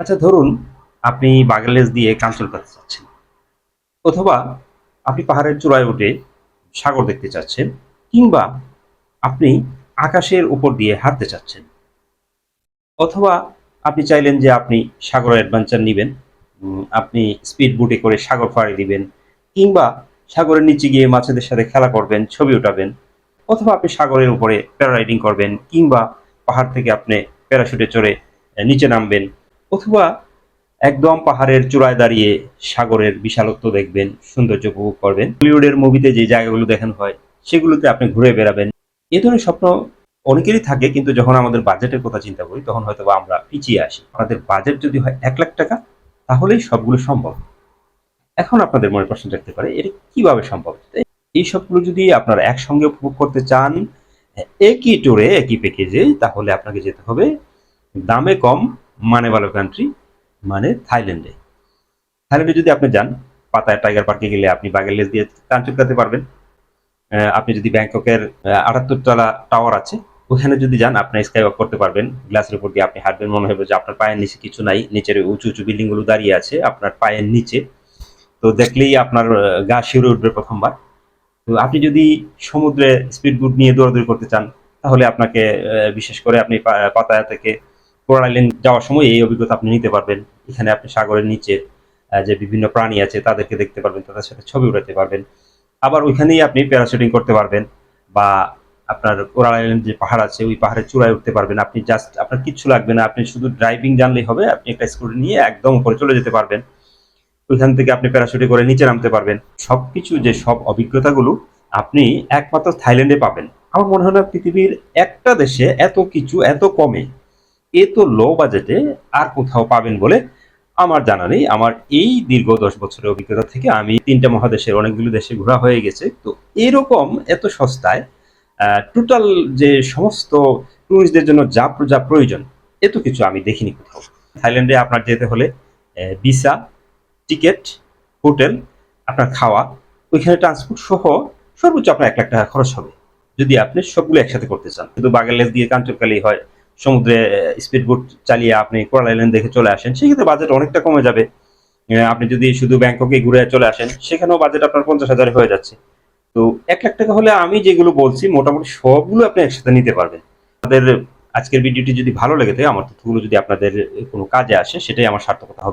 আচ্ছা ধরুন আপনি বাগেরলেজ দিয়ে কাঞ্চনপাতা চাচ্ছেন, অথবা আপনি পাহাড়ের চূড়ায় উঠে সাগর দেখতে চাচ্ছেন, কিংবা আপনি আকাশের উপর দিয়ে হাঁটতে চাচ্ছেন, অথবা আপনি চাইলেন যে আপনি সাগরের অ্যাডভেঞ্চার নিবেন, আপনি স্পিড বোটে করে সাগর পাড়ি দিবেন, কিংবা সাগরের নিচে গিয়ে মাছেদের সাথে খেলা করবেন, ছবি উঠাবেন, অথবা আপনি সাগরের উপরে প্যারারাইডিং করবেন, কিংবা পাহাড় থেকে আপনি প্যারাশুটে চড়ে নিচে নামবেন, অথবা একদম পাহাড়ের চূড়ায় দাঁড়িয়ে সাগরের বিশালত্ব দেখবেন, সৌন্দর্য উপভোগ করবেন। হলিউডের মুভিতে যে জায়গাগুলো দেখানো হয় সেগুলোতে আপনি ঘুরে বেড়াবেন। এ ধরনের স্বপ্ন অনেকেরই থাকে, কিন্তু যখন আমাদের বাজেটের কথা চিন্তা করি তখন হয়তো আমরা পিছিয়ে আসি। আমাদের বাজেট যদি হয় 1 লাখ টাকা, তাহলেই সবগুলো সম্ভব। এখন আপনাদের মনে প্রশ্ন থাকতে পারে, এটা কিভাবে সম্ভব? এই সবগুলো যদি আপনারা একসঙ্গে উপভোগ করতে চান, একই ট্যুরে একই প্যাকেজে, তাহলে আপনাকে যেতে হবে দামে কম মানে ভালো কান্ট্রি, মানে থাইল্যান্ডে। থাইল্যান্ডে যদি আপনি যান, পাতায়া টাইগার পার্কে গেলে আপনি বাগের লেজ দিয়ে কাঞ্চনজঙ্ঘাতে পারবেন। আপনি যদি ব্যাংককের 78 তলা টাওয়ার আছে ওখানে যদি যান, আপনি স্কাই ওয়াক করতে পারবেন। গ্লাসের উপর দিয়ে আপনি হাঁটবেন, মনে হবে যে আপনার পায়ের নিচে কিছু নাই, নিচের উঁচু উঁচু বিল্ডিং গুলো দাঁড়িয়ে আছে আপনার পায়ের নিচে। তো দেখলেই আপনার গা শিউরে উঠবে প্রথমবার। তো আপনি যদি সমুদ্রে স্পিড বোট নিয়ে দৌড়াদৌড়ি করতে চান, তাহলে আপনাকে বিশেষ করে আপনি পাতায়া থেকে কোরাল আইল্যান্ড যাওয়ার সময় এই অভিজ্ঞতা আপনি নিতে পারবেন। এখানে আপনি সাগরের নিচে যে বিভিন্ন প্রাণী আছে তাদেরকে দেখতে পারবেন, তাদের সাথে ছবি উঠাতে পারবেন। আবার ওইখানেই আপনি প্যারাশুটিং করতে পারবেন, বা আপনার কোরাল আইল্যান্ড যে পাহাড় আছে ওই পাহাড়ের চূড়ায় উঠতে পারবেন। আপনি জাস্ট, আপনার কিচ্ছু লাগবে না, আপনি শুধু ড্রাইভিং জানলেই হবে। আপনি একটা স্কুটি নিয়ে একদম উপরে চলে যেতে পারবেন। ওইখান থেকে আপনি প্যারাশুটে করে নিচে নামতে পারবেন। সবকিছু, যে সব অভিজ্ঞতাগুলো আপনি একমাত্র থাইল্যান্ডে পাবেন। আমার মনে হয় না পৃথিবীর একটা দেশে এত কিছু এত কমে, এত লো বাজেটে আর কোথাও পাবেন বলে আমার জানা নেই। আমার এই দীর্ঘ 10 বছরের অভিজ্ঞতা থেকে আমি 3টে মহাদেশের অনেকগুলো দেশে ঘোরা হয়ে গেছে। তো এরকম এত সস্তায় টোটাল যে সমস্ত টুরিস্টদের জন্য যা যা প্রয়োজন, এত কিছু আমি দেখিনি কোথাও। থাইল্যান্ডে আপনার যেতে হলে ভিসা, টিকেট, হোটেল, আপনার খাওয়া, ওইখানে ট্রান্সপোর্ট সহ সর্বোচ্চ আপনার 1 লাখ টাকা খরচ হবে, যদি আপনি সবগুলো একসাথে করতে চান। শুধু বাগের লেজ দিয়ে কাঞ্চনকালি হয়, সমুদ্রে স্পিড বোট চালিয়ে আপনি কোরাল আইল্যান্ড দেখে চলে আসেন, সেক্ষেত্রে বাজেট অনেকটা কমে যাবে। আপনি যদি শুধু ব্যাংককে ঘুরে চলে আসেন, সেখানেও বাজেট আপনার 50,000 হয়ে যাচ্ছে। তো 1 লাখ টাকা হলে আমি যেগুলো বলছি মোটামুটি সবগুলো আপনি একসাথে নিতে পারবেন। আমাদের আজকের ভিডিওটি যদি ভালো লেগে থাকে, আমার তথ্যগুলো যদি আপনাদের কোনো কাজে আসে, সেটাই আমার সার্থকতা হবে।